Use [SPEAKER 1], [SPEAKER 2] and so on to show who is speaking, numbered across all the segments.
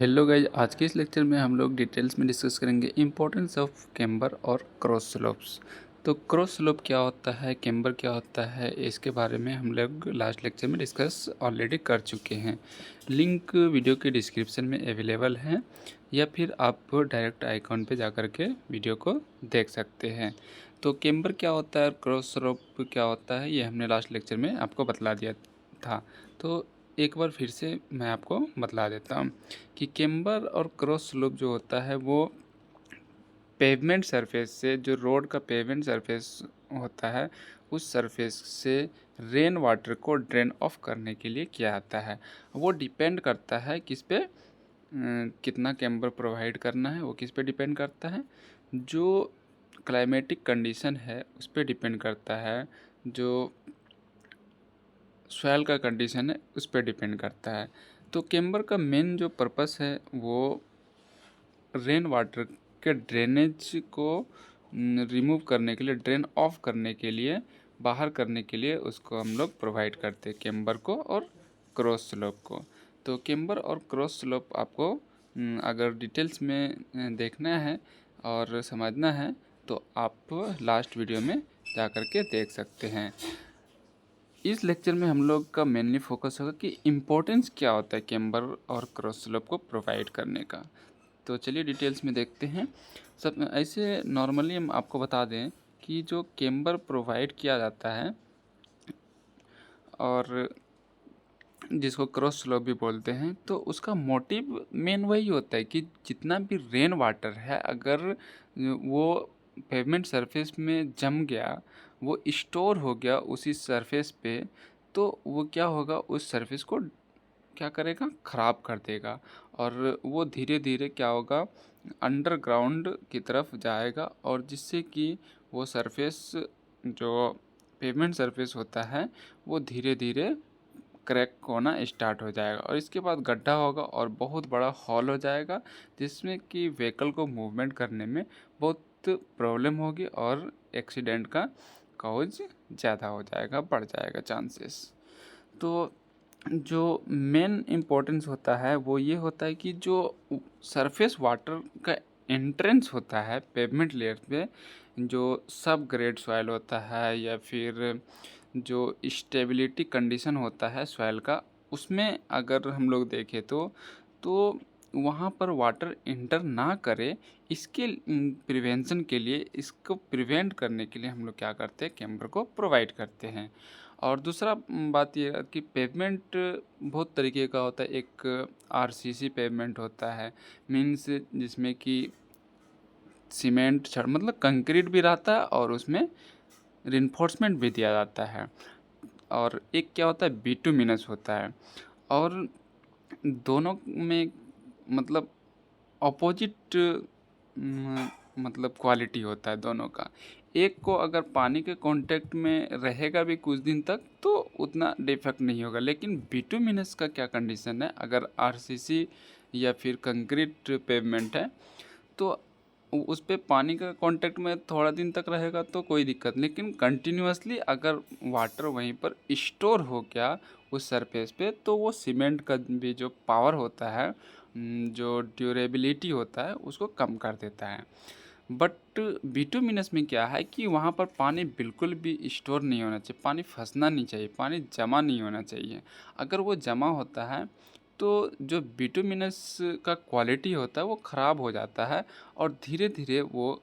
[SPEAKER 1] Hello guys, आज के इस लेक्चर में हम लोग डिटेल्स में डिस्कस करेंगे इम्पोर्टेंस ऑफ कैम्बर और क्रॉस स्लोप्स। तो क्रॉस स्लोप क्या होता है, कैम्बर क्या होता है, इसके बारे में हम लोग लास्ट लेक्चर में डिस्कस ऑलरेडी कर चुके हैं। लिंक वीडियो के डिस्क्रिप्शन में अवेलेबल है या फिर आप डायरेक्ट आइकॉन पे जा कर के वीडियो को देख सकते हैं। तो कैम्बर क्या होता है और क्रॉस स्लोप क्या होता है, ये हमने लास्ट लेक्चर में आपको बतला दिया था। तो एक बार फिर से मैं आपको बतला देता हूँ कि कैम्बर और क्रॉस स्लोप जो होता है वो पेवमेंट सरफेस से, जो रोड का पेवमेंट सरफेस होता है, उस सरफेस से रेन वाटर को ड्रेन ऑफ करने के लिए किया जाता है। वो डिपेंड करता है किस पे, कितना कैम्बर प्रोवाइड करना है, वो किस पे डिपेंड करता है, जो क्लाइमेटिक कंडीशन है उस पर डिपेंड करता है, जो सॉइल का कंडीशन है उस पर डिपेंड करता है। तो कैम्बर का मेन जो पर्पस है वो रेन वाटर के ड्रेनेज को रिमूव करने के लिए, ड्रेन ऑफ करने के लिए, बाहर करने के लिए उसको हम लोग प्रोवाइड करते हैं, कैम्बर को और क्रॉस स्लोप को। तो कैम्बर और क्रॉस स्लोप आपको अगर डिटेल्स में देखना है और समझना है तो आप लास्ट वीडियो में जा कर के देख सकते हैं। इस लेक्चर में हम लोग का मेनली फोकस होगा कि इम्पोर्टेंस क्या होता है कैम्बर और क्रॉस स्लोप को प्रोवाइड करने का। तो चलिए डिटेल्स में देखते हैं। सब ऐसे नॉर्मली हम आपको बता दें कि जो कैम्बर प्रोवाइड किया जाता है और जिसको क्रॉस स्लोप भी बोलते हैं, तो उसका मोटिव मेन वही होता है कि जितना भी रेन वाटर है अगर वो पेवमेंट सरफेस में जम गया, वो स्टोर हो गया उसी सरफेस पे, तो वो क्या होगा, उस सरफेस को क्या करेगा, ख़राब कर देगा और वो धीरे धीरे क्या होगा, अंडरग्राउंड की तरफ जाएगा और जिससे कि वो सरफेस, जो पेवमेंट सरफेस होता है, वो धीरे धीरे क्रैक होना स्टार्ट हो जाएगा और इसके बाद गड्ढा होगा और बहुत बड़ा हॉल हो जाएगा, जिसमें कि व्हीकल को मूवमेंट करने में बहुत प्रॉब्लम होगी और एक्सीडेंट का कॉज ज़्यादा हो जाएगा, बढ़ जाएगा चांसेस। तो जो मेन इम्पोर्टेंस होता है वो ये होता है कि जो सरफेस वाटर का एंट्रेंस होता है पेवमेंट लेयर पे, जो सब ग्रेड सॉइल होता है या फिर जो स्टेबिलिटी कंडीशन होता है सॉइल का, उसमें अगर हम लोग देखें तो वहाँ पर वाटर इंटर ना करे, इसके प्रिवेंशन के लिए, इसको प्रिवेंट करने के लिए हम लोग क्या करते हैं, कैम्बर को प्रोवाइड करते हैं। और दूसरा बात यह है कि पेवमेंट बहुत तरीके का होता है। एक आरसीसी पेवमेंट होता है, मीन्स जिसमें कि सीमेंट छड़ मतलब कंक्रीट भी रहता है और उसमें रिइंफोर्समेंट भी दिया जाता है। और एक क्या होता है, बिटुमिनस होता है। और दोनों में मतलब अपोजिट मतलब क्वालिटी होता है दोनों का। एक को अगर पानी के कांटेक्ट में रहेगा भी कुछ दिन तक तो उतना डिफेक्ट नहीं होगा, लेकिन बिटुमिनस का क्या कंडीशन है, अगर आरसीसी या फिर कंक्रीट पेवमेंट है तो उस पे पानी का कांटेक्ट में थोड़ा दिन तक रहेगा तो कोई दिक्कत, लेकिन कंटिन्यूसली अगर वाटर वहीं पर स्टोर हो गया उस सरफेस पे, तो वो सीमेंट का भी जो पावर होता है, जो ड्यूरेबिलिटी होता है, उसको कम कर देता है। बट बिटुमिनस में क्या है कि वहाँ पर पानी बिल्कुल भी स्टोर नहीं होना चाहिए, पानी फंसना नहीं चाहिए, पानी जमा नहीं होना चाहिए। अगर वो जमा होता है तो जो बिटुमिनस का क्वालिटी होता है वो ख़राब हो जाता है और धीरे धीरे वो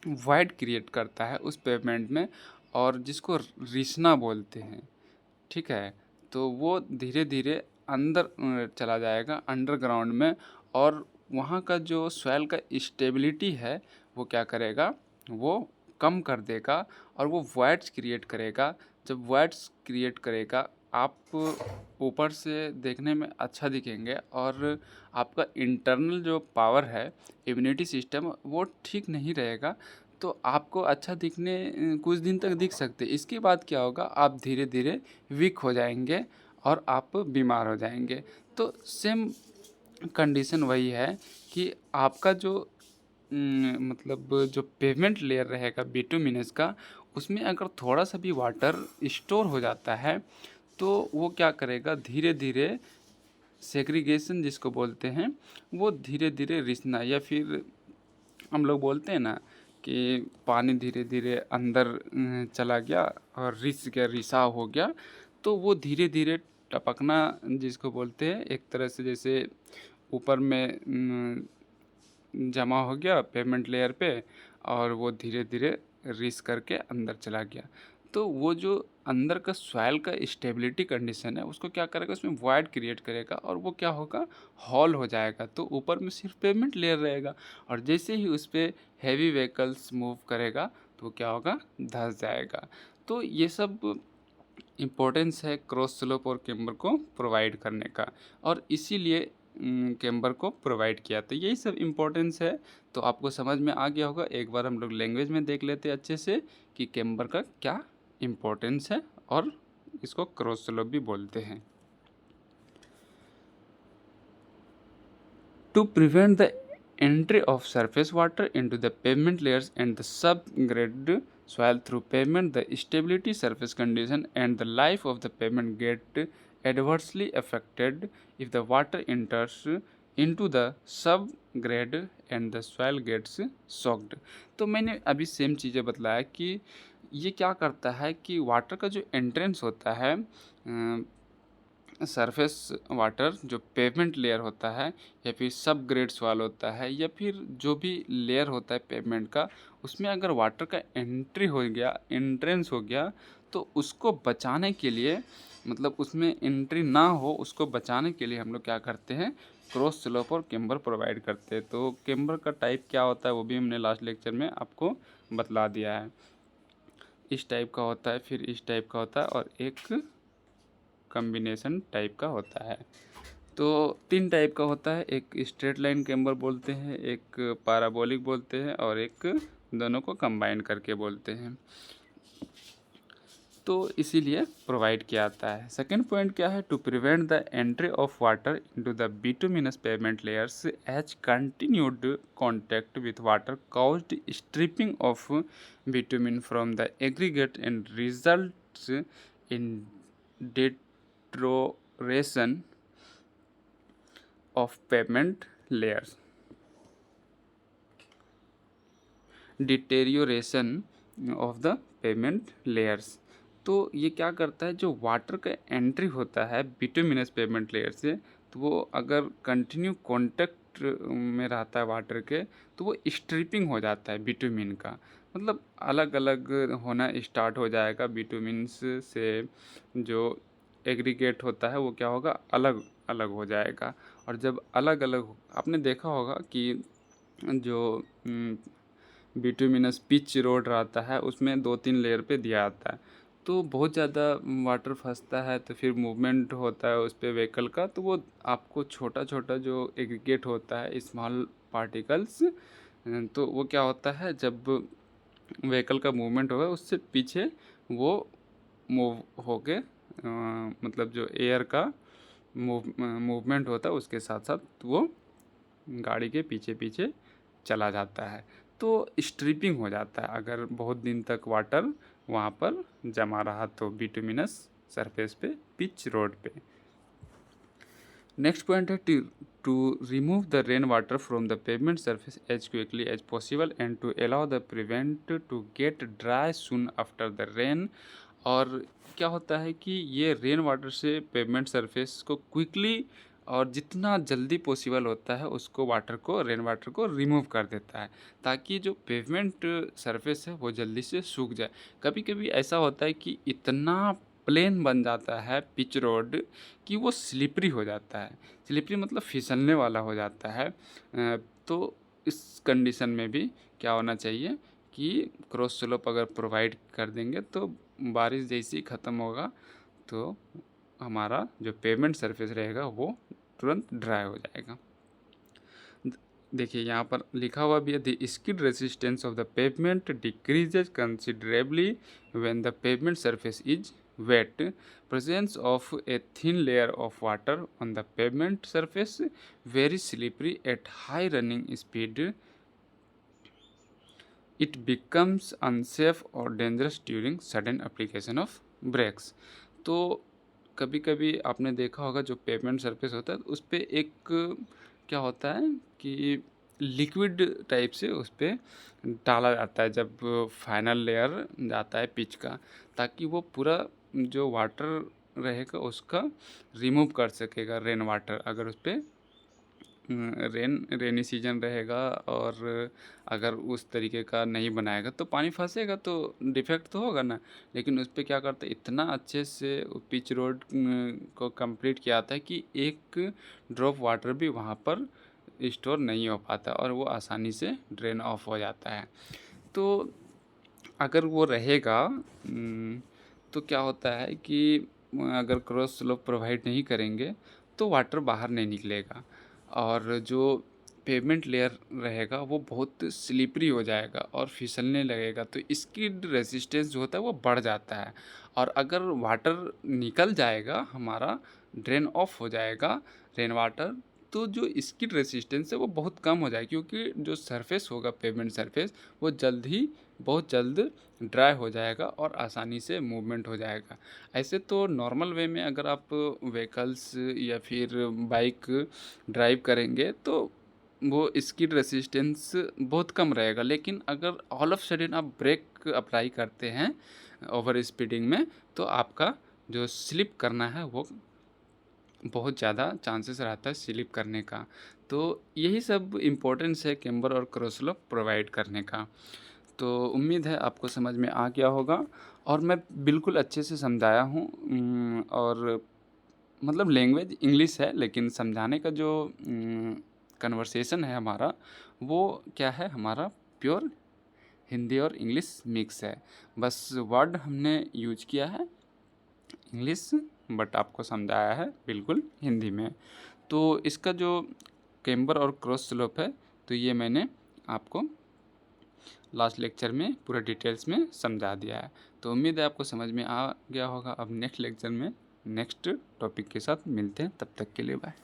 [SPEAKER 1] वॉइड क्रिएट करता है उस पेवमेंट में, और जिसको रिसना बोलते हैं, ठीक है। तो वो धीरे धीरे अंदर चला जाएगा अंडरग्राउंड में, और वहाँ का जो सॉइल का स्टेबिलिटी है वो क्या करेगा, वो कम कर देगा और वो वॉइड्स क्रिएट करेगा। जब वॉइड्स क्रिएट करेगा, आप ऊपर से देखने में अच्छा दिखेंगे और आपका इंटरनल जो पावर है, इम्यूनिटी सिस्टम, वो ठीक नहीं रहेगा। तो आपको अच्छा दिखने कुछ दिन तक दिख सकते, इसके बाद क्या होगा, आप धीरे धीरे वीक हो जाएंगे और आप बीमार हो जाएंगे। तो सेम कंडीशन वही है कि आपका जो मतलब जो पेवमेंट लेयर रहेगा बिटुमिनस का, उसमें अगर थोड़ा सा भी वाटर स्टोर हो जाता है तो वो क्या करेगा, धीरे धीरे सेग्रीगेशन जिसको बोलते हैं, वो धीरे धीरे रिसना, या फिर हम लोग बोलते हैं ना कि पानी धीरे धीरे अंदर चला गया और रिस गया, रिसाव हो गया, तो वो धीरे धीरे टपकना जिसको बोलते हैं, एक तरह से जैसे ऊपर में जमा हो गया पेमेंट लेयर पे, और वो धीरे धीरे रिस करके अंदर चला गया। तो वो जो अंदर का सॉइल का स्टेबिलिटी कंडीशन है उसको क्या करेगा, उसमें वॉइड क्रिएट करेगा, और वो क्या होगा, हॉल हो जाएगा। तो ऊपर में सिर्फ पेमेंट लेयर रहेगा, और जैसे ही उस पर हैवी व्हीकल्स मूव करेगा तो क्या होगा, धंस जाएगा। तो ये सब इम्पोर्टेंस है क्रॉस स्लोप और केम्बर को प्रोवाइड करने का, और इसीलिए केम्बर को प्रोवाइड किया। तो यही सब इम्पोर्टेंस है। तो आपको समझ में आ गया होगा। एक बार हम लोग लैंग्वेज में देख लेते हैं अच्छे से कि केम्बर का क्या इम्पोर्टेंस है, और इसको क्रॉस स्लोप भी बोलते हैं। To prevent the entry of surface water into the pavement layers and the subgrade soil through pavement, the stability, surface condition, and the life of the pavement get adversely affected if the water enters into the subgrade and the soil gets soaked। तो मैंने अभी same चीज़ें बतलाया कि ये क्या करता है कि वाटर का जो एंट्रेंस होता है, सरफेस वाटर जो पेवमेंट लेयर होता है, या फिर सब ग्रेड सॉइल होता है, या फिर जो भी लेयर होता है पेवमेंट का, उसमें अगर वाटर का एंट्री हो गया, एंट्रेंस हो गया, तो उसको बचाने के लिए, मतलब उसमें एंट्री ना हो, उसको बचाने के लिए हम लोग क्या करते हैं, क्रॉस स्लोप और केम्बर प्रोवाइड करते हैं। तो केम्बर का टाइप क्या होता है वो भी हमने लास्ट लेक्चर में आपको बतला दिया है। इस टाइप का होता है, फिर इस टाइप का होता है, और एक कॉम्बिनेशन टाइप का होता है। तो 3 टाइप का होता है, एक स्ट्रेट लाइन केम्बर बोलते हैं, एक पैराबोलिक बोलते हैं, और एक दोनों को कंबाइन करके बोलते हैं। तो इसीलिए प्रोवाइड किया जाता है। सेकेंड पॉइंट क्या है, to prevent the entry of water into the bituminous pavement layers as continued contact with water caused stripping of bitumen from the aggregate and results in deterioration of pavement layers। Deterioration of the pavement layers. तो ये क्या करता है, जो water का entry होता है bituminous pavement layer से, तो वो अगर कंटिन्यू कांटेक्ट में रहता है वाटर के, तो वो स्ट्रिपिंग हो जाता है बिटुमिन का, मतलब अलग अलग होना स्टार्ट हो जाएगा। बिटुमिन्स से जो एग्रीगेट होता है वो क्या होगा, अलग अलग हो जाएगा। और जब अलग अलग, आपने देखा होगा कि जो बिटुमिनस पिच रोड रहता है उसमें 2-3 लेयर पे दिया आता है, तो बहुत ज़्यादा वाटर फंसता है, तो फिर मूवमेंट होता है उस पर व्हीकल का, तो वो आपको छोटा छोटा जो एग्रीगेट होता है, स्मॉल पार्टिकल्स, तो वो क्या होता है, जब व्हीकल का मूवमेंट होगा उससे पीछे वो मूव होके, मतलब जो एयर का मूवमेंट होता है उसके साथ साथ वो गाड़ी के पीछे पीछे चला जाता है। तो स्ट्रिपिंग हो जाता है अगर बहुत दिन तक वाटर वहाँ पर जमा रहा तो बिटुमिनस सरफेस पे, पिच रोड पे। नेक्स्ट पॉइंट है to remove the rain water from the pavement surface as quickly as possible and to allow the prevent to get dry soon after the rain. और क्या होता है कि ये rain water से pavement surface को quickly और जितना जल्दी पॉसिबल होता है उसको वाटर को, रेन वाटर को रिमूव कर देता है, ताकि जो पेवमेंट सरफेस है वो जल्दी से सूख जाए। कभी कभी ऐसा होता है कि इतना प्लेन बन जाता है पिच रोड कि वो स्लिपरी हो जाता है। स्लिपरी मतलब फिसलने वाला हो जाता है। तो इस कंडीशन में भी क्या होना चाहिए कि क्रॉस स्लोप अगर प्रोवाइड कर देंगे तो बारिश जैसी ख़त्म होगा तो हमारा जो पेवमेंट सरफेस रहेगा वो तुरंत ड्राई हो जाएगा। देखिए यहाँ पर लिखा हुआ भी है, the skid resistance of the pavement decreases considerably when the pavement surface is wet। Presence of a thin layer of water on the pavement surface, very slippery at high running speed, it becomes unsafe or dangerous during sudden application of brakes। तो कभी-कभी आपने देखा होगा जो pavement surface होता है उस पे एक क्या होता है कि लिक्विड टाइप से उस पे डाला जाता है जब फाइनल लेयर जाता है पिच का, ताकि वो पूरा जो वाटर रहेगा उसका रिमूव कर सकेगा रेन वाटर। अगर उस पे रेनी सीजन रहेगा और अगर उस तरीके का नहीं बनाएगा तो पानी फंसेगा तो डिफेक्ट तो होगा ना। लेकिन उस पे क्या करते हैं, इतना अच्छे से पिच रोड को कंप्लीट किया था कि एक ड्रॉप वाटर भी वहाँ पर स्टोर नहीं हो पाता और वो आसानी से ड्रेन ऑफ हो जाता है। तो अगर वो रहेगा तो क्या होता है कि अगर क्रॉस स्लोप प्रोवाइड नहीं करेंगे तो वाटर बाहर नहीं निकलेगा और जो पेवमेंट लेयर रहेगा वो बहुत स्लिपरी हो जाएगा और फिसलने लगेगा, तो इसकी रेजिस्टेंस जो होता है वो बढ़ जाता है। और अगर वाटर निकल जाएगा हमारा, ड्रेन ऑफ हो जाएगा रेन वाटर, तो जो इसकी रेजिस्टेंस है वो बहुत कम हो जाएगी, क्योंकि जो सरफेस होगा पेवमेंट सरफेस वो बहुत जल्द ड्राई हो जाएगा और आसानी से मूवमेंट हो जाएगा। ऐसे तो नॉर्मल वे में अगर आप व्हीकल्स या फिर बाइक ड्राइव करेंगे तो वो स्किड रेसिस्टेंस बहुत कम रहेगा, लेकिन अगर ऑल ऑफ सडन आप ब्रेक अप्लाई करते हैं ओवर स्पीडिंग में तो आपका जो स्लिप करना है वो बहुत ज़्यादा चांसेस रहता है स्लिप करने का। तो यही सब इम्पोर्टेंस है कैम्बर और क्रॉस स्लोप प्रोवाइड करने का। तो उम्मीद है आपको समझ में आ गया होगा और मैं बिल्कुल अच्छे से समझाया हूँ। और मतलब लैंग्वेज इंग्लिश है लेकिन समझाने का जो कन्वर्सेशन है हमारा वो क्या है, हमारा प्योर हिंदी और इंग्लिश मिक्स है। बस वर्ड हमने यूज किया है इंग्लिश, बट आपको समझाया है बिल्कुल हिंदी में। तो इसका जो कैम्बर और क्रॉस स्लोप है तो ये मैंने आपको लास्ट लेक्चर में पूरा डिटेल्स में समझा दिया है। तो उम्मीद है आपको समझ में आ गया होगा। अब नेक्स्ट लेक्चर में नेक्स्ट टॉपिक के साथ मिलते हैं, तब तक के लिए बाय।